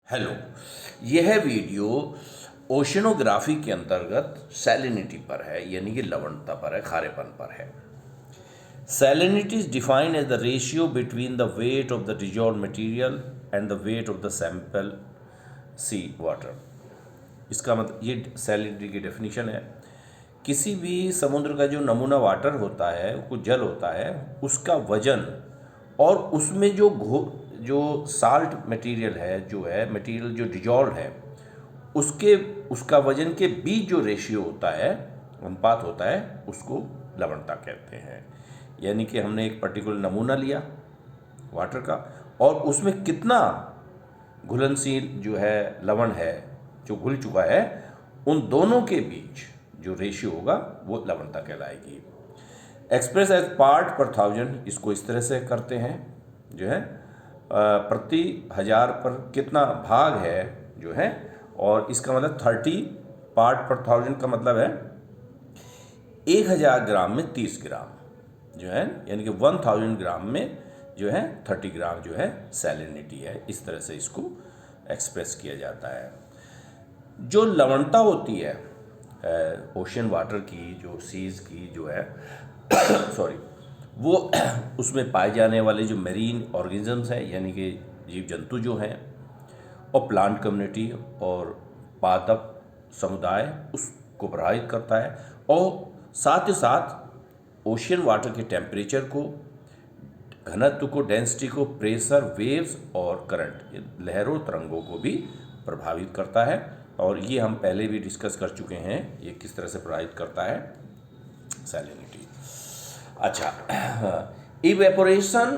Hello. यह video oceanography के अंतर्गत सैलिनिटी पर है, यानी कि लवणता पर है, खारेपन पर है। Salinity is defined as the ratio between the weight of the dissolved material and the weight of the sample sea water. इसका मतलब ये सैलिनिटी की डेफिनेशन है। किसी भी समुद्र का जो नमूना वाटर होता है, कुछ जल होता है, उसका वजन और उसमें जो साल्ट मटेरियल है, जो है मटेरियल जो डिजॉल्व है, उसका वजन के बीच जो रेशियो होता है, अनुपात होता है, उसको लवणता कहते हैं। यानी कि हमने एक पर्टिकुलर नमूना लिया वाटर का और उसमें कितना घुलनशील जो है लवण है, जो घुल चुका है, उन दोनों के बीच जो रेशियो होगा वो लवणता कहलाएगी। एक्सप्रेस एज पार्ट पर थाउजेंड, इसको इस तरह से करते हैं जो है प्रति हजार पर कितना भाग है जो है, और इसका मतलब 30 पार्ट पर थाउजेंड का मतलब है 1000 ग्राम में 30 ग्राम जो है, यानी कि 1000 ग्राम में जो है 30 ग्राम जो है सैलिनिटी है। इस तरह से इसको एक्सप्रेस किया जाता है। जो लवणता होती है ओशन वाटर की, जो सीज की जो है सॉरी, वो उसमें पाए जाने वाले जो मेरीन ऑर्गेनिजम्स हैं, यानी कि जीव जंतु जो हैं, और प्लांट कम्युनिटी और पादप समुदाय, उसको प्रभावित करता है। और साथ ही साथ ओशियन वाटर के टेम्परेचर को, घनत्व को, डेंसिटी को, प्रेशर, वेव्स और करंट, लहरों तरंगों को भी प्रभावित करता है। और ये हम पहले भी डिस्कस कर चुके हैं, ये किस तरह से प्रभावित करता है सैलिनिटी। अच्छा, evaporation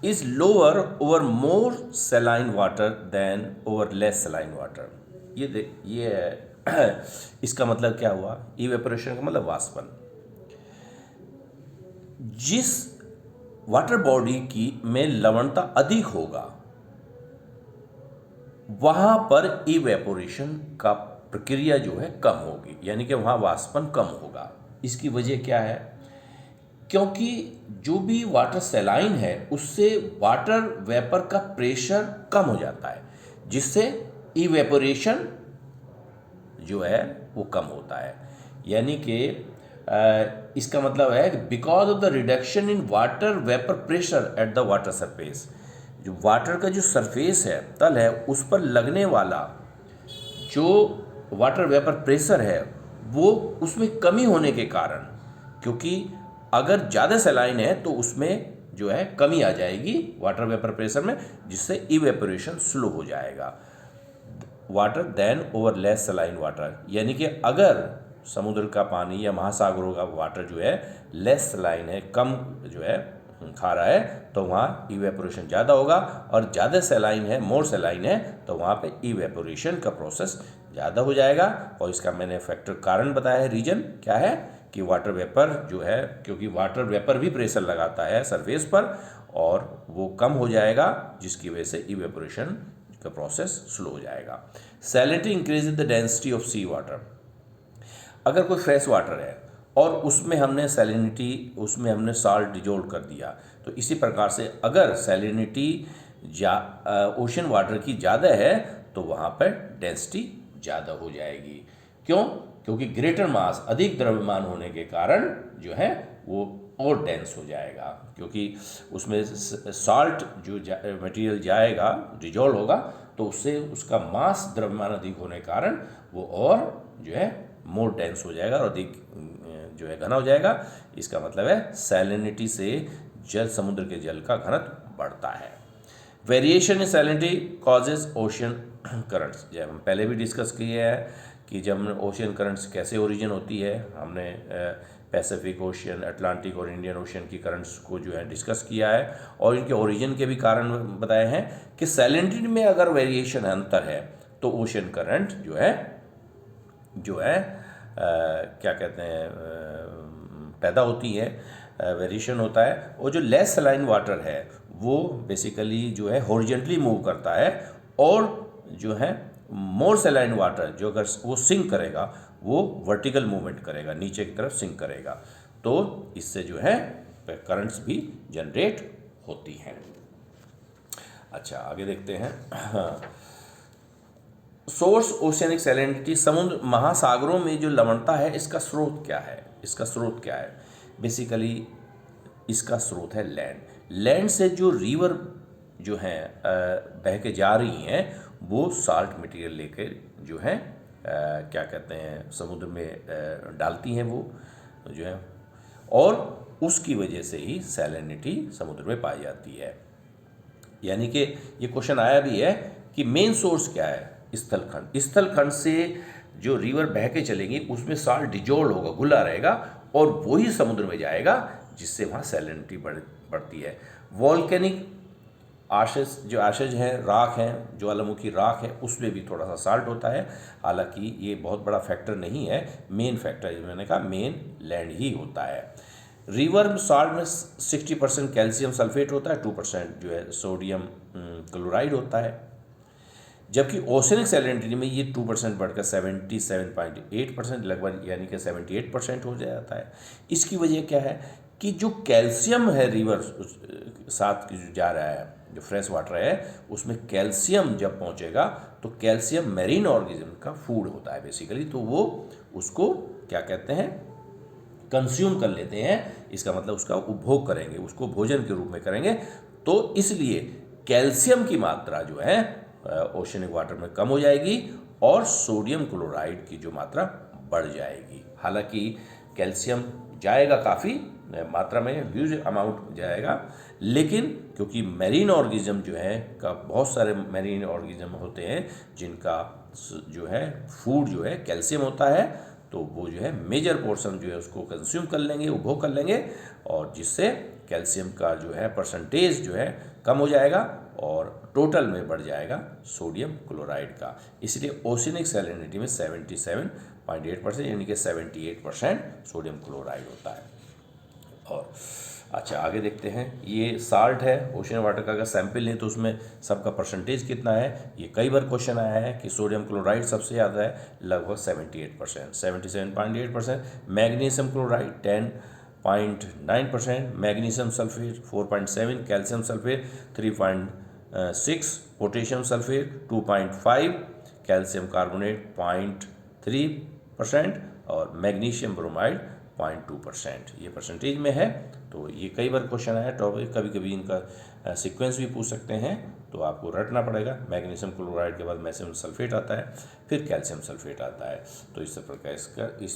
is lower over more saline water than over less saline water. ये इसका मतलब क्या हुआ? इवेपोरेशन का मतलब वाष्पन। जिस वाटर बॉडी की में लवणता अधिक होगा, वहां पर इवेपोरेशन का प्रक्रिया जो है कम होगी, यानी कि वहां वाष्पन कम होगा। इसकी वजह क्या है? क्योंकि जो भी वाटर सेलाइन है उससे वाटर वेपर का प्रेशर कम हो जाता है, जिससे इवेपोरेशन जो है वो कम होता है। यानी कि इसका मतलब है कि because of the reduction in water vapour pressure at the water surface, जो वाटर का जो सरफेस है, तल है, उस पर लगने वाला जो वाटर वेपर प्रेशर है, वो उसमें कमी होने के कारण, क्योंकि अगर ज़्यादा सलाइन है तो उसमें जो है कमी आ जाएगी वाटर वेपर प्रेशर में, जिससे इवेपोरेशन स्लो हो जाएगा। Water than over less saline water, यानी कि अगर समुद्र का पानी या महासागरों का वाटर जो है लेस सलाइन है, कम जो है खारा है, तो वहाँ इवेपोरेशन ज़्यादा होगा, और ज़्यादा सलाइन है, मोर सलाइन है, तो वहाँ पे इवेपोरेशन का प्रोसेस ज़्यादा हो जाएगा। और इसका मैंने फैक्टर कारण बताया है, रीजन क्या है कि वाटर वेपर जो है, क्योंकि वाटर वेपर भी प्रेशर लगाता है सरफेस पर, और वो कम हो जाएगा, जिसकी वजह से इवेपोरेशन का प्रोसेस स्लो हो जाएगा। Salinity increase the density of sea water. अगर कोई फ्रेश वाटर है और उसमें हमने सैलिनिटी, उसमें हमने साल्ट डिजोल्व कर दिया, तो इसी प्रकार से अगर सैलिनिटी ओशन वाटर की ज़्यादा है तो वहाँ पर डेंसिटी ज़्यादा हो जाएगी। क्यों? क्योंकि ग्रेटर मास, अधिक द्रव्यमान होने के कारण जो है वो और डेंस हो जाएगा, क्योंकि उसमें साल्ट जो मटेरियल जाएगा, डिजोल्व होगा, तो उससे उसका मास, द्रव्यमान अधिक होने के कारण वो और जो है मोर डेंस हो जाएगा और अधिक जो है घना हो जाएगा। इसका मतलब है सैलिनिटी से जल, समुद्र के जल का घनत्व बढ़ता है। Variation in salinity causes ocean currents, जब हम पहले भी डिस्कस किए हैं कि जब ओशियन करंट्स कैसे ओरिजिन होती है, हमने पैसिफिक ओशियन, अटलांटिक और इंडियन ओशियन की करंट्स को जो है डिस्कस किया है, और इनके ओरिजिन के भी कारण बताए हैं कि सैलिनिटी में अगर वेरिएशन अंतर है तो ओशियन करंट जो है क्या कहते हैं पैदा होती है, वेरिएशन होता है। और जो लेस सलाइन वाटर है वो बेसिकली जो है हॉरिजॉन्टली मूव करता है, और जो है मोर सलाइन वाटर जो अगर वो सिंक करेगा, वो वर्टिकल मूवमेंट करेगा, नीचे की तरफ सिंक करेगा, तो इससे जो है करंट्स भी जनरेट होती हैं। अच्छा, आगे देखते हैं। सोर्स ओशियनिक सैलिनिटी, समुद्र महासागरों में जो लवणता है इसका स्रोत क्या है, इसका स्रोत क्या है? बेसिकली इसका स्रोत है लैंड। लैंड से जो रिवर जो हैं बह के जा रही हैं वो साल्ट मटेरियल लेकर जो है क्या कहते हैं समुद्र में डालती हैं वो जो है, और उसकी वजह से ही सैलिनिटी समुद्र में पाई जाती है। यानी कि ये क्वेश्चन आया भी है कि मेन सोर्स क्या है? स्थलखंड। स्थलखंड से जो रिवर बह के चलेगी उसमें साल्ट डिजोल्व होगा, घुला रहेगा, और वही समुद्र में जाएगा जिससे वहाँ सैलिनिटी बढ़ती है। वॉल्केनिक आशेज, जो आशेज हैं, राख हैं, ज्वालामुखी राख है, उसमें भी थोड़ा सा साल्ट होता है। हालांकि ये बहुत बड़ा फैक्टर नहीं है, मेन फैक्टर मैंने कहा मेन लैंड ही होता है। रिवर साल्ट में 60% कैल्शियम सल्फेट होता है, 2% जो है सोडियम क्लोराइड होता है, जबकि ओशियनिक सैलिनिटी में ये 2% बढ़कर 77.8% लगभग यानी कि 78% हो जाता है। इसकी वजह क्या है कि जो कैल्शियम है रिवर साथ जो जा रहा है, जो फ्रेश वाटर है, उसमें कैल्शियम जब पहुंचेगा तो कैल्शियम मैरीन ऑर्गेनिज्म का फूड होता है बेसिकली, तो वो उसको क्या कहते हैं कंज्यूम कर लेते हैं। इसका मतलब उसका उपभोग करेंगे, उसको भोजन के रूप में करेंगे। तो इसलिए कैल्शियम की मात्रा जो है ओशियनिक वाटर में कम हो जाएगी और सोडियम क्लोराइड की जो मात्रा बढ़ जाएगी। हालांकि कैल्शियम जाएगा काफ़ी मात्रा में, ह्यूज अमाउंट जाएगा, लेकिन क्योंकि मैरीन ऑर्गेनिज्म जो है का बहुत सारे मैरीन ऑर्गेनिज्म होते हैं जिनका जो है फूड जो है कैल्शियम होता है, तो वो जो है मेजर पोर्शन जो है उसको कंज्यूम कर लेंगे, उपभोग कर लेंगे, और जिससे कैल्शियम का जो है परसेंटेज जो है कम हो जाएगा और टोटल में बढ़ जाएगा सोडियम क्लोराइड का। इसलिए ओशियनिक सैलिनिटी में 77.8% यानी कि 78% सोडियम क्लोराइड होता है। और अच्छा आगे देखते हैं, ये साल्ट है ओशियन वाटर का, अगर सैंपल लें तो उसमें सबका परसेंटेज कितना है। ये कई बार क्वेश्चन आया है कि सोडियम क्लोराइड सबसे ज़्यादा है, लगभग 78%, 77.8%। Magnesium chloride 10.9%, magnesium sulphate 4.7, calcium sulphate 3.6, potassium sulphate 2.5, calcium carbonate 0.3% और मैग्नीशियम ब्रोमाइड 0.2%। ये परसेंटेज में है। तो ये कई बार क्वेश्चन आया टॉपिक, कभी कभी इनका सीक्वेंस भी पूछ सकते हैं, तो आपको रटना पड़ेगा। मैग्नीशियम क्लोराइड के बाद मैग्नीशियम सल्फेट आता है, फिर कैल्शियम सल्फेट आता है। तो इस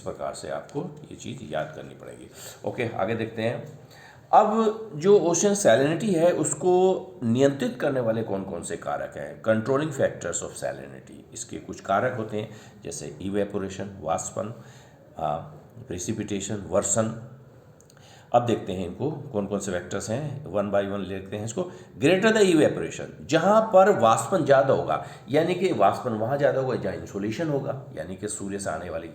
प्रकार से आपको ये चीज़ याद करनी पड़ेगी। ओके, आगे देखते हैं। अब जो ओशियन सैलिनिटी है उसको नियंत्रित करने वाले कौन कौन से कारक हैं? कंट्रोलिंग फैक्टर्स ऑफ सैलिनिटी, इसके कुछ कारक होते हैं जैसे इवेपोरेशन, वाष्पन, प्रेसिपिटेशन, वर्षण। अब देखते हैं इनको कौन कौन से वेक्टर्स हैं, वन बाय वन लेते हैं इसको। ग्रेटर द इवेपोरेशन, जहाँ पर वाष्पन ज़्यादा होगा, यानी कि वाष्पन वहाँ ज़्यादा होगा जहाँ इंसोलेशन होगा, यानी कि सूर्य से आने वाली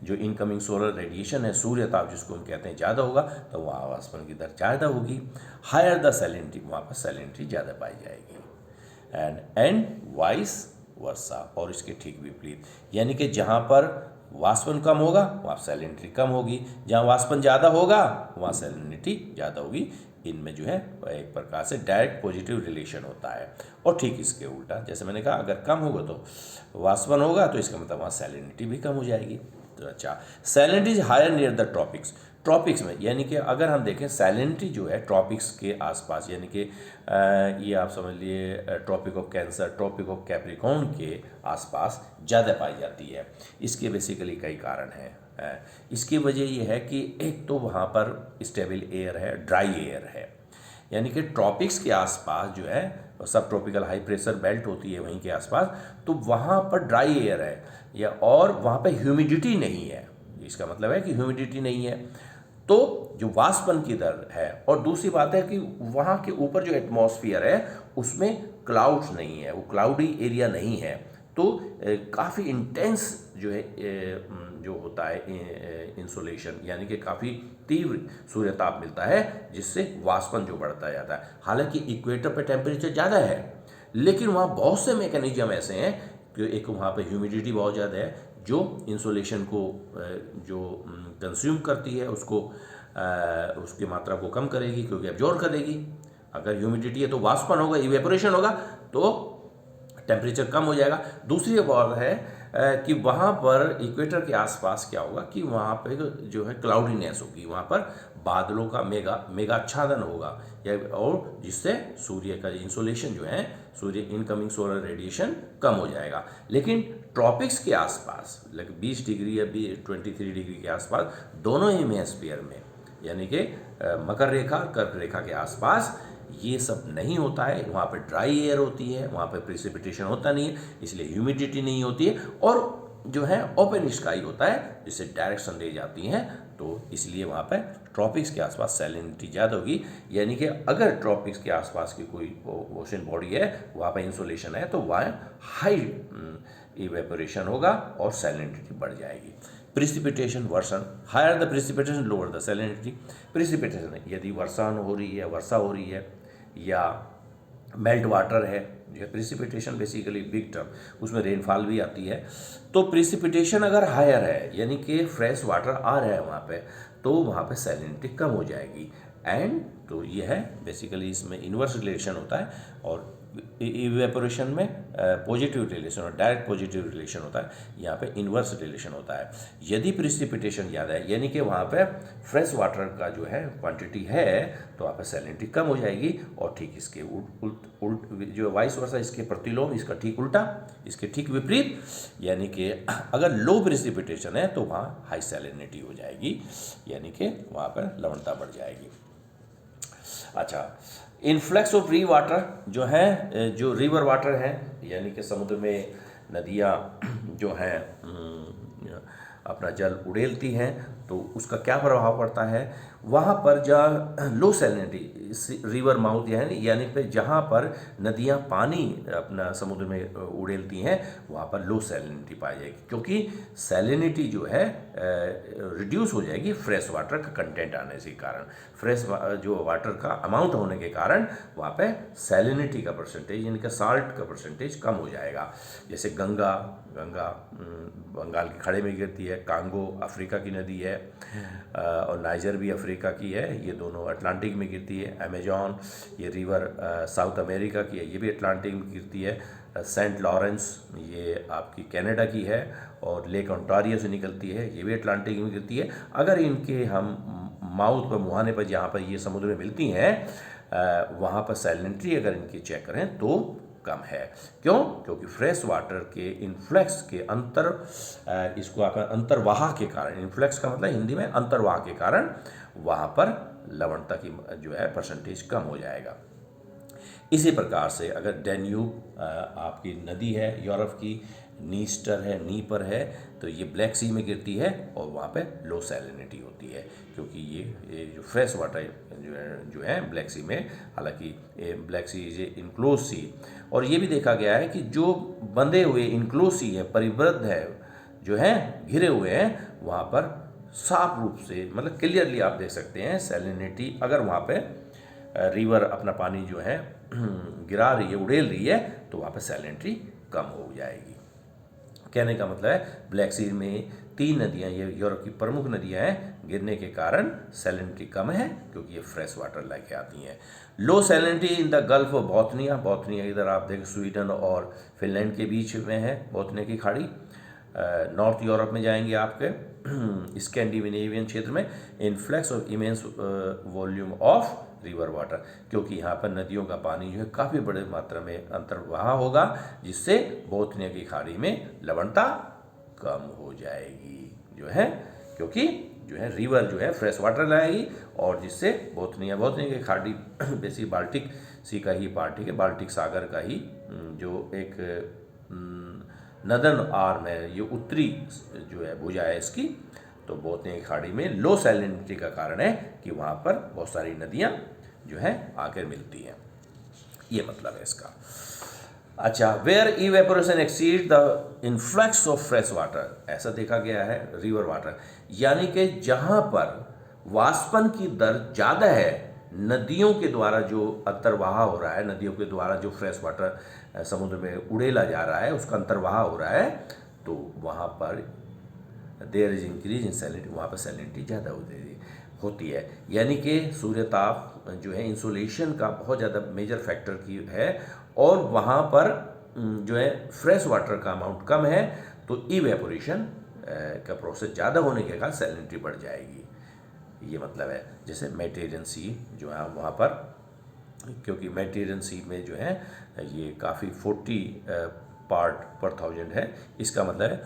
जो इनकमिंग सोलर रेडिएशन है, सूर्य ताप जिसको हम कहते हैं, ज़्यादा होगा, तो वहाँ वाष्पन की दर ज़्यादा होगी। हायर द सैलिनिटी, वहाँ पर सैलिनिटी ज़्यादा पाई जाएगी। एंड वाइस वर्सा, और इसके ठीक विपरीत, यानी कि जहाँ पर वाष्पन कम होगा वहाँ सैलिनिटी कम होगी, जहाँ वाष्पन ज़्यादा होगा वहाँ सैलिनिटी ज़्यादा होगी। इनमें जो है एक प्रकार से डायरेक्ट पॉजिटिव रिलेशन होता है। और ठीक इसके उल्टा, जैसे मैंने कहा, अगर कम होगा तो वाष्पन होगा, तो इसका मतलब वहाँ सैलिनिटी भी कम हो जाएगी। तो अच्छा, salinity is higher near the tropics. Tropics में यानी कि अगर हम देखें सैलिनिटी जो है ट्रॉपिक्स के आसपास, यानी कि ये आप समझ लिए tropic of Cancer, tropic of Capricorn के आसपास ज़्यादा पाई जाती है। इसके बेसिकली कई कारण हैं। इसकी वजह ये है कि एक तो वहाँ पर स्टेबल एयर है, ड्राई एयर है, यानी कि ट्रॉपिक्स के आसपास जो है सब ट्रॉपिकल हाई प्रेशर बेल्ट होती है वहीं के आसपास, तो वहाँ पर ड्राई एयर है या और वहाँ पर ह्यूमिडिटी नहीं है। इसका मतलब है कि ह्यूमिडिटी नहीं है, तो जो वाष्पन की दर है। और दूसरी बात है कि वहाँ के ऊपर जो एटमॉस्फेयर है उसमें क्लाउड्स नहीं है, वो क्लाउडी एरिया नहीं है, तो काफ़ी इंटेंस जो है जो होता है इंसोलेशन, यानी कि काफ़ी तीव्र सूर्य ताप मिलता है, जिससे वाष्पन जो बढ़ता जाता है। हालांकि इक्वेटर पर टेम्परेचर ज़्यादा है, लेकिन वहाँ बहुत से मैकेनिज्म ऐसे हैं कि एक वहाँ पर ह्यूमिडिटी बहुत ज़्यादा है जो इंसोलेशन को जो कंज्यूम करती है उसको उसकी मात्रा को कम करेगी, क्योंकि एब्जॉर्ब करेगी। अगर ह्यूमिडिटी है तो वाष्पन होगा, इवेपोरेशन होगा, तो टेम्परेचर कम हो जाएगा। दूसरी बात है कि वहाँ पर इक्वेटर के आसपास क्या होगा कि वहाँ पे जो है क्लाउडीनेस होगी, वहाँ पर बादलों का मेघाच्छादन होगा, या और जिससे सूर्य का इंसोलेशन जो है, सूर्य इनकमिंग सोलर रेडिएशन कम हो जाएगा। लेकिन ट्रॉपिक्स के आसपास लगभग 20 डिग्री या 23 डिग्री के आसपास दोनों ही हेमिस्फीयर में, यानी कि मकर रेखा, कर्क रेखा के आसपास ये सब नहीं होता है। वहाँ पर ड्राई एयर होती है, वहाँ पर प्रिसिपिटेशन होता नहीं है, इसलिए ह्यूमिडिटी नहीं होती है, और जो है ओपन स्काई होता है जिससे डायरेक्ट सनरेज आती हैं, तो इसलिए वहाँ पर ट्रॉपिक्स के आसपास सैलिनिटी ज़्यादा होगी। यानी कि अगर ट्रॉपिक्स के आसपास की कोई ओशन बॉडी है, वहाँ पर इंसोलेशन है, तो वहाँ हाई इवेपोरेशन होगा और सैलिनिटी बढ़ जाएगी। प्रिसिपिटेशन वर्षण, higher the precipitation lower the salinity. Precipitation यदि वर्षण हो रही है, वर्षा हो रही है, या मेल्ट वाटर है, जो प्रिसिपिटेशन बेसिकली बिग टर्म, उसमें रेनफॉल भी आती है, तो प्रिसिपिटेशन अगर हायर है यानी कि फ्रेश वाटर आ रहा है वहाँ पे, तो वहाँ पे सैलिनिटी कम हो जाएगी। एंड तो ये है बेसिकली, इसमें इन्वर्स रिलेशन होता है, और इवेपोरेशन में पॉजिटिव रिलेशन और डायरेक्ट पॉजिटिव रिलेशन होता है, यहाँ पे इन्वर्स रिलेशन होता है। यदि प्रिसिपिटेशन ज़्यादा है यानी कि वहाँ पे फ्रेश वाटर का जो है क्वांटिटी है, तो वहाँ पे सैलिनिटी कम हो जाएगी। और ठीक इसके उल्ट जो वाइस वर्सा, इसके प्रतिलोम, इसका ठीक उल्टा, इसके ठीक विपरीत, यानी कि अगर लो प्रिसिपिटेशन है तो वहाँ हाई सैलिनिटी हो जाएगी, यानी कि वहाँ पर लवणता बढ़ जाएगी। अच्छा, इन्फ्लक्स ऑफ री वाटर जो है, जो रिवर वाटर है, यानी कि समुद्र में नदियाँ जो हैं अपना जल उड़ेलती हैं, तो उसका क्या प्रभाव पड़ता है वहाँ पर। जहाँ लो सैलिनिटी रिवर माउथ यानी पे जहाँ पर नदियाँ पानी अपना समुद्र में उड़ेलती हैं, वहाँ पर लो सैलिनिटी पाई जाएगी, क्योंकि सैलिनिटी जो है रिड्यूस हो जाएगी फ्रेश वाटर का कंटेंट आने से कारण। फ्रेश जो वाटर का अमाउंट होने के कारण वहाँ पे सैलिनिटी का परसेंटेज, यानी कि साल्ट का परसेंटेज कम हो जाएगा। जैसे गंगा बंगाल के खाड़ी में गिरती है, कांगो अफ्रीका की नदी है, और नाइजर भी अफ्रीका की है, ये दोनों अटलांटिक में गिरती है। अमेजॉन ये रिवर साउथ अमेरिका की है, ये भी अटलांटिक में गिरती है। सेंट लॉरेंस ये आपकी कनाडा की है, और लेक ओंटारियो से निकलती है, ये भी अटलांटिक में गिरती है। अगर इनके हम माउथ पर, मुहाने पर, जहाँ पर ये समुद्र में मिलती हैं, वहाँ पर सैलिनिटी अगर इनकी चेक करें तो कम है। क्यों? क्योंकि फ्रेश वाटर के इन्फ्लक्स के इसको आप अंतर्वाह के कारण, इन्फ्लक्स का मतलब हिंदी में अंतर्वाह के कारण, वहाँ पर लवणता की जो है परसेंटेज कम हो जाएगा। इसी प्रकार से अगर डेन्यूब आपकी नदी है यूरोप की, नीस्टर है, नीपर है, तो ये ब्लैक सी में गिरती है, और वहाँ पे लो सैलिनिटी होती है, क्योंकि ये जो फ्रेश वाटर जो है ब्लैक सी में, हालांकि Black Sea is a enclose sea, और ये भी देखा गया है कि जो बंधे हुए इनक्लोज सी है, परिवृद्ध है, जो है घिरे हुए हैं, वहाँ पर साफ रूप से मतलब क्लियरली आप देख सकते हैं सैलिनिटी, अगर वहाँ पे रिवर अपना पानी जो है गिरा रही है, उड़ेल रही है, तो वहाँ पे सैलिनिटी कम हो जाएगी। कहने का मतलब है ब्लैक सी में 3 नदियाँ, ये यूरोप की प्रमुख नदियाँ हैं, गिरने के कारण सैलिनिटी कम है, क्योंकि ये फ्रेश वाटर लेके आती हैं। Low salinity in the Gulf of Bothnia इधर आप देखें स्वीडन और फिनलैंड के बीच में है बोथनिया की खाड़ी। नॉर्थ यूरोप में जाएंगे आपके स्कैंडिनेवियन क्षेत्र में, influx of immense volume of river water, क्योंकि यहाँ पर नदियों का पानी जो है काफ़ी बड़े मात्रा में अंतर्वाह होगा, जिससे बोथनिया की खाड़ी में लवणता कम हो जाएगी, जो है क्योंकि जो है रिवर जो है फ्रेश वाटर लाएगी, और जिससे बोथनिया की खाड़ी बेसी बाल्टिक सी का ही पार्टी के बाल्टिक सागर का ही जो एक नदर्न आर्म है, ये उत्तरी जो है भुजा है इसकी, तो बोथनिया की खाड़ी में लो सैलिनिटी का कारण है कि वहाँ पर बहुत सारी नदियाँ जो है आकर मिलती हैं, ये मतलब है इसका। अच्छा, where evaporation exceed the influx of fresh water, ऐसा देखा गया है रिवर वाटर, यानी कि जहाँ पर वाष्पन की दर ज़्यादा है, नदियों के द्वारा जो अंतर्वाह हो रहा है, नदियों के द्वारा जो फ्रेश वाटर समुद्र में उड़ेला जा रहा है, उसका अंतर्वाह हो रहा है, तो वहाँ पर there is increase in salinity, वहाँ पर सैलिनिटी ज़्यादा होती है। यानी कि सूर्यताप जो है इंसोलेशन का बहुत ज़्यादा मेजर फैक्टर की है, और वहाँ पर जो है फ्रेश वाटर का अमाउंट कम है तो इवेपोरेशन का प्रोसेस ज़्यादा होने के कारण सैलिनिटी बढ़ जाएगी। ये मतलब है। जैसे मेडिटेरेनियन सी जो है वहाँ पर, क्योंकि मेडिटेरेनियन सी में जो है ये काफ़ी 40 पार्ट पर 1000 है, इसका मतलब है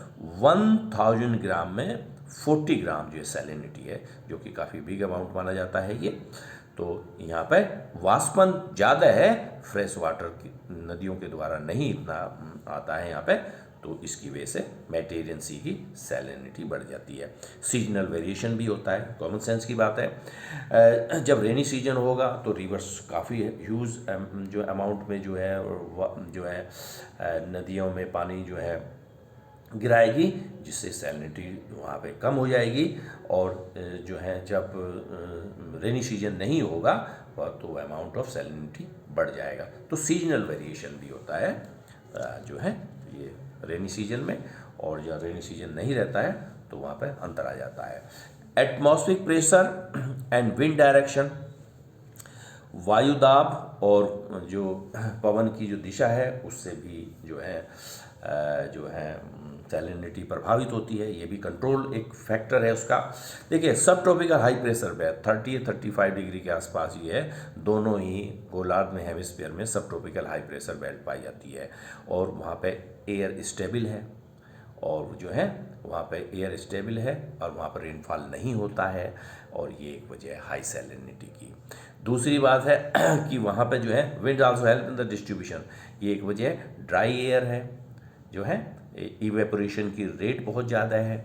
1000 ग्राम में 40 ग्राम जो है सैलिनिटी है, जो कि काफ़ी बिग अमाउंट माना जाता है ये। तो यहाँ पे वाष्पन ज़्यादा है, फ्रेश वाटर की नदियों के द्वारा नहीं इतना आता है यहाँ पे, तो इसकी वजह से मेडिटेरेनियन सी की सैलिनिटी बढ़ जाती है। सीजनल वेरिएशन भी होता है, कॉमन सेंस की बात है। जब रेनी सीजन होगा तो रिवर्स काफ़ी ह्यूज जो अमाउंट में जो है नदियों में पानी जो है गिराएगी, जिससे सैलिनिटी वहाँ पे कम हो जाएगी। और जो है जब रेनी सीजन नहीं होगा तो अमाउंट ऑफ सैलिनिटी बढ़ जाएगा। तो सीजनल वेरिएशन भी होता है जो है ये रेनी सीजन में, और जब रेनी सीजन नहीं रहता है तो वहाँ पे अंतर आ जाता है। Atmospheric pressure and wind direction, वायु दाब और जो पवन की जो दिशा है उससे भी जो है सैलिनिटी प्रभावित होती है। ये भी कंट्रोल एक फैक्टर है उसका। देखिए सब tropical high pressure belt 30-35 degree के आसपास ही है, दोनों ही गोलार्ध में हेमिस्फीयर में सब ट्रॉपिकल हाई प्रेशर बेल्ट पाई जाती है। और वहाँ पे एयर स्टेबल है, और जो है वहाँ पे एयर स्टेबल है और वहाँ पर रेनफॉल नहीं होता है, और ये एक वजह है हाई सैलिनिटी की। दूसरी बात है कि वहाँ पे जो है wind also help in the distribution, ये एक वजह है। ड्राई एयर है जो है, इवेपोरेशन की रेट बहुत ज़्यादा है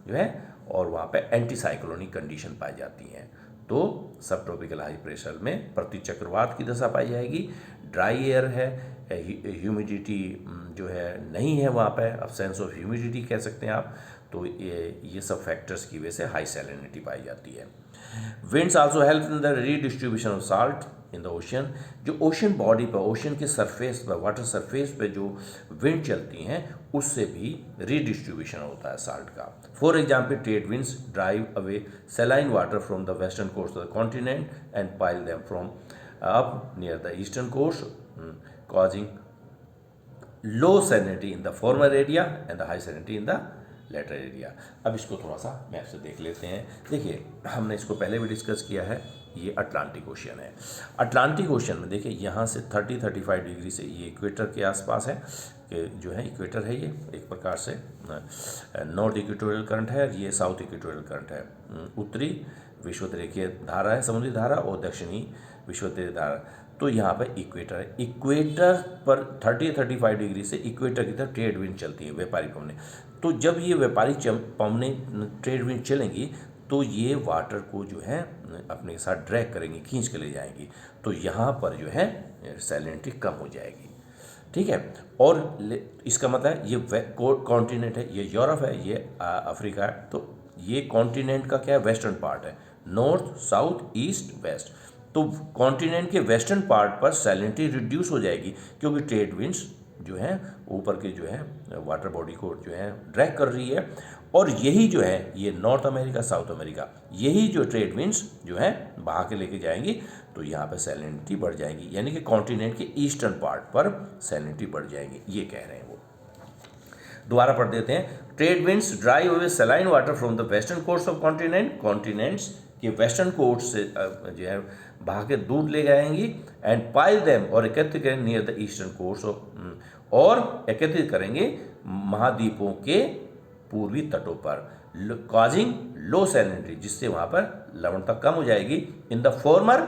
जो है, और वहाँ पे एंटी साइक्लोनिक कंडीशन पाई जाती हैं। तो सब ट्रॉपिकल हाई प्रेशर में प्रति चक्रवात की दशा पाई जाएगी। ड्राई एयर है, ह्यूमिडिटी जो है नहीं है वहाँ पे, अब्सेंस ऑफ ह्यूमिडिटी कह सकते हैं आप। तो ये सब फैक्टर्स की वजह से हाई सैलिनिटी पाई जाती है। Winds also help in the redistribution of salt in the ocean, जो ओशन बॉडी पर, ओशन के सरफेस पर, वाटर सरफेस पे जो विंड चलती हैं उससे भी रीडिस्ट्रीब्यूशन होता है साल्ट का। For example trade winds drive away saline water from the western coast of the continent and pile them from up near the eastern coast, causing low salinity in the former area and the high salinity in the later area। अब इसको थोड़ा सा map से देख लेते हैं। देखिए हमने इसको पहले भी डिस्कस किया है, ये अटलांटिक ओशियन है। अटलांटिक ओशियन में देखिए यहाँ से 30-35 डिग्री से ये इक्वेटर के आसपास है, कि जो है इक्वेटर है, ये एक प्रकार से नॉर्थ इक्वेटोरियल करंट है, ये साउथ इक्वेटोरियल करंट है। उत्तरी विषुवतीय धारा है, समुद्री धारा, और दक्षिणी विषुवतीय धारा। तो यहाँ पर इक्वेटर है, इक्वेटर पर 30-35 डिग्री से इक्वेटर की तरफ ट्रेड विंड चलती है, व्यापारी पवनें। तो जब ये व्यापारी पवनें ट्रेड विंड चलेंगी तो ये वाटर को जो है अपने साथ ड्रैग करेंगी, खींच के ले जाएंगी। तो यहाँ पर जो है सैलिनिटी कम हो जाएगी, ठीक है। और इसका मतलब है ये कॉन्टिनेंट है, ये यूरोप है, ये अफ्रीका है। तो ये कॉन्टिनेंट का क्या है, वेस्टर्न पार्ट है, नॉर्थ साउथ ईस्ट वेस्ट। तो कॉन्टिनेंट के वेस्टर्न पार्ट पर सैलिनिटी रिड्यूस हो जाएगी, क्योंकि ट्रेड विंड्स जो है ऊपर के जो है वाटर बॉडी को जो है ड्रैग कर रही है। और यही जो है ये नॉर्थ अमेरिका साउथ अमेरिका, यही जो ट्रेड विंड्स जो है बहा के लेके जाएंगी, तो यहाँ पर सैलिनिटी बढ़ जाएगी, यानी कि कॉन्टिनेंट के ईस्टर्न पार्ट पर सैलिनिटी बढ़ जाएगी, ये कह रहे हैं वो। दोबारा पढ़ देते हैं। Trade winds drive away saline water from the western coast of continent, continents के वेस्टर्न कोस्ट से जो है बहा के दूर ले जाएंगी, एंड पाइल देम, और एकत्रित करेंगे near the eastern coast of, और एकत्रित करेंगे महाद्वीपों के पूर्वी तटों पर, कॉजिंग लो सैलिनिटी, जिससे वहाँ पर लवणता कम हो जाएगी। इन द फॉर्मर,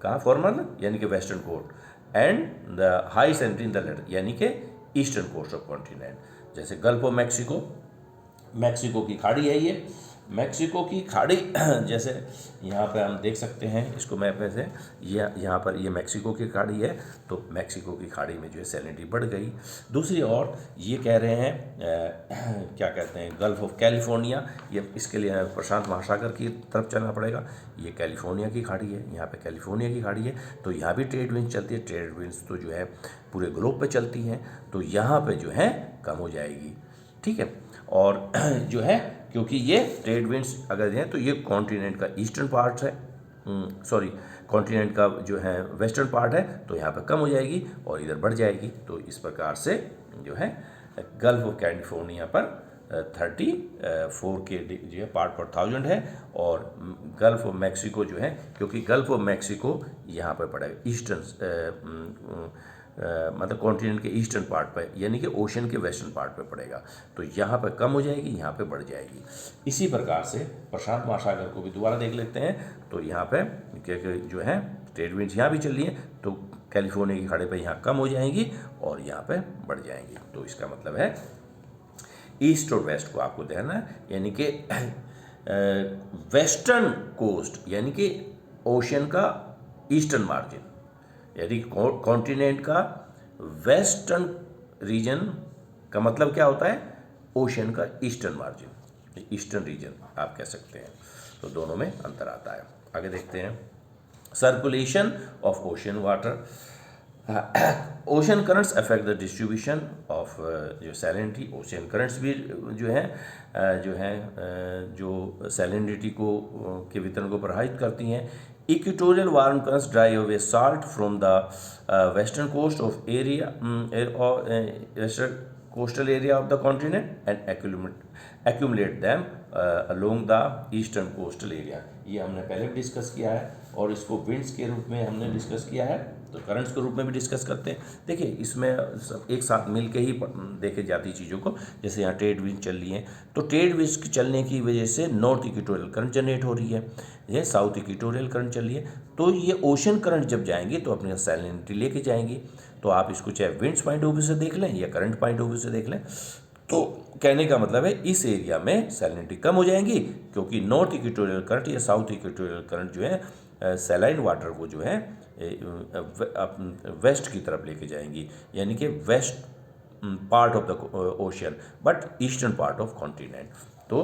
कहाँ फॉर्मर, यानी कि western coast, and the high salinity in the latter, यानी कि ईस्टर्न कोस्ट ऑफ कॉन्टिनेंट। जैसे गल्फ ऑफ मैक्सिको, मैक्सिको की खाड़ी है ये, मैक्सिको की खाड़ी जैसे यहाँ पे हम देख सकते हैं इसको मैप में से, ये यहाँ पर ये मैक्सिको की खाड़ी है, तो मैक्सिको की खाड़ी में जो है सैलिनिटी बढ़ गई। दूसरी ओर ये कह रहे हैं क्या कहते हैं, गल्फ ऑफ कैलिफोर्निया, ये इसके लिए प्रशांत महासागर की तरफ चलना पड़ेगा। ये कैलिफोर्निया की खाड़ी है, यहाँ पे कैलिफोर्निया की खाड़ी है, तो यहाँ भी ट्रेड विंड्स चलती है। ट्रेड विंड्स तो जो है पूरे ग्लोब पे चलती हैं, तो यहाँ पे जो है कम हो जाएगी, ठीक है। और जो है क्योंकि ये ट्रेड विंड्स अगर हैं तो ये कॉन्टिनेंट का ईस्टर्न पार्ट है, सॉरी कॉन्टिनेंट का जो है वेस्टर्न पार्ट है तो यहाँ पे कम हो जाएगी और इधर बढ़ जाएगी। तो इस प्रकार से जो है गल्फ ऑफ कैलिफोर्निया पर 34 के जो है पार्ट पर 1000 है, और गल्फ ऑफ मैक्सिको जो है, क्योंकि गल्फ ऑफ मैक्सिको यहाँ पर पड़ेगा ईस्टर्न मतलब कॉन्टिनेंट के ईस्टर्न पार्ट पर, यानी कि ओशन के वेस्टर्न पार्ट पे पड़ेगा, तो यहाँ पर कम हो जाएगी, यहाँ पे बढ़ जाएगी। इसी प्रकार से प्रशांत महासागर को भी दोबारा देख लेते हैं। तो यहाँ पे जो है ट्रेड विंड्स यहाँ भी चल रही है, तो कैलिफोर्निया की खाड़ी पे यहाँ कम हो जाएंगी और यहाँ पे बढ़ जाएंगी। तो इसका मतलब है ईस्ट और वेस्ट को आपको देखना है, यानी कि वेस्टर्न कोस्ट यानी कि ओशन का ईस्टर्न मार्जिन, यानी कॉन्टिनेंट का वेस्टर्न रीजन का मतलब क्या होता है, ओशन का ईस्टर्न मार्जिन, ईस्टर्न रीजन आप कह सकते हैं। तो दोनों में अंतर आता है। आगे देखते हैं circulation of ocean water. Ocean currents affect the distribution of जो सैलिनिटी। ओशन करंट्स भी जो सैलिनिटी को के वितरण को प्रभावित करती हैं। Equatorial warm currents dry away salt from the western coast of area western coastal area of the continent and accumulate them along the eastern coastal area। ये हमने पहले भी डिस्कस किया है, और इसको विंड्स के रूप में हमने डिस्कस किया है, तो करंट्स के रूप में भी डिस्कस करते हैं। देखिए इसमें सब एक साथ मिल के ही देखे जाती चीज़ों को। जैसे यहाँ ट्रेड विंड चल रही है, तो ट्रेड विंड्स के चलने की वजह से नॉर्थ इक्वेटोरियल करंट जनरेट हो रही है, ये साउथ इक्वेटोरियल करंट चल रही है। तो ये ओशन करंट जब जाएंगी तो अपने सैलिनिटी लेके जाएंगी। तो आप इसको चाहे विंड्स पॉइंट ऑफ व्यू से देख लें या करंट पॉइंट ऑफ व्यू से देख लें, तो कहने का मतलब है इस एरिया में सैलिनिटी कम हो जाएंगी, क्योंकि नॉर्थ इक्वेटोरियल करंट या साउथ इक्वेटोरियल करंट जो है सैलाइन वाटर को जो है वेस्ट की तरफ लेके जाएंगी, यानी कि west part of the ocean but eastern part of continent. तो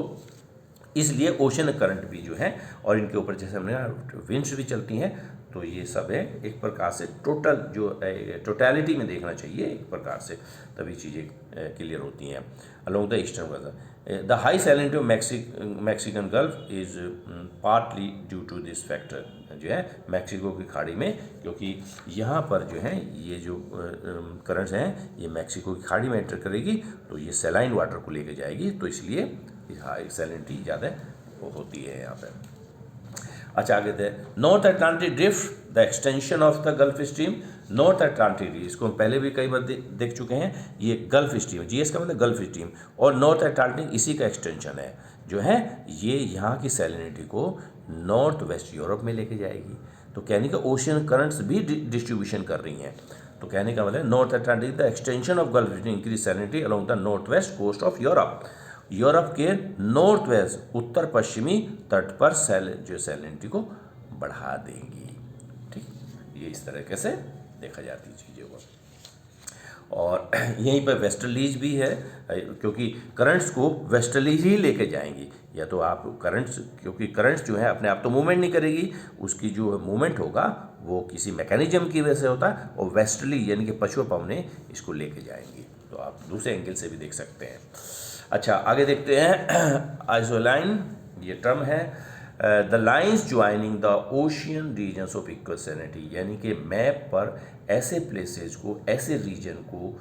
इसलिए ओशन करंट भी जो है, और इनके ऊपर जैसे हमने विंड्स भी चलती हैं, तो ये सब है एक प्रकार से टोटल जो टोटलिटी में देखना चाहिए एक प्रकार से, तभी चीज़ें क्लियर होती हैं। Along the eastern gulf the high salinity of Mexican gulf is partly due to this factor, जो है मैक्सिको की खाड़ी में, क्योंकि यहाँ पर जो है ये जो करंट्स हैं ये मैक्सिको की खाड़ी में एंटर करेगी, तो ये सैलाइन वाटर को लेके जाएगी, तो इसलिए हाई सैलिनिटी ज़्यादा होती है यहाँ पर। अच्छा आगे थे north Atlantic drift the extension of the gulf stream. North Atlantic, इसको हम पहले भी कई बार देख चुके हैं, ये गल्फ स्ट्रीम, जीएस का मतलब गल्फ स्ट्रीम, और नॉर्थ अटलांटिक इसी का एक्सटेंशन है, जो है ये यहाँ की सैलिनिटी को नॉर्थ वेस्ट यूरोप में लेके जाएगी। तो कहने का ओशियन करंट्स भी डिस्ट्रीब्यूशन कर रही हैं। तो कहने का मतलब north Atlantic the extension of gulf stream increase salinity along the north west coast of Europe. Europe के नॉर्थ वेस्ट उत्तर पश्चिमी तट पर जो सैलिनिटी को बढ़ा देंगी। ठीक, ये इस तरीके से देखा जाती है चीज़ों को। और यहीं पर वेस्टर्लीज भी है, क्योंकि करंट्स को वेस्टर्लीज ही लेके जाएंगी, या तो आप करंट्स, क्योंकि करंट्स जो है अपने आप तो मूवमेंट नहीं करेगी, उसकी जो मूवमेंट होगा वो किसी मैकेनिज्म की वजह से होता है, और वेस्टर्ली यानी कि पछुआ पवने इसको लेके जाएंगी। तो आप दूसरे एंगल से भी देख सकते हैं। अच्छा आगे देखते हैं आइसोलाइन, ये टर्म है the lines joining the ocean regions of equal salinity, यानी कि मैप पर ऐसे प्लेसेस को, ऐसे रीजन को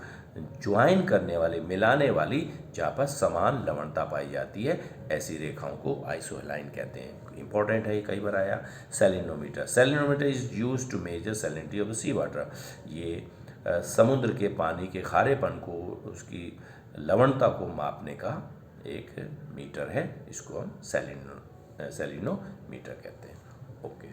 ज्वाइन करने वाले, मिलाने वाली, जहाँ पर समान लवणता पाई जाती है, ऐसी रेखाओं को आइसोलाइन कहते हैं। इंपॉर्टेंट है, ये कई बार आया। Salinometer, salinometer is use to measure salinity of the sea water. ये समुद्र के पानी के खारेपन को, उसकी लवणता को मापने का एक मीटर है, इसको हम सैलिनोमीटर कहते हैं। ओके।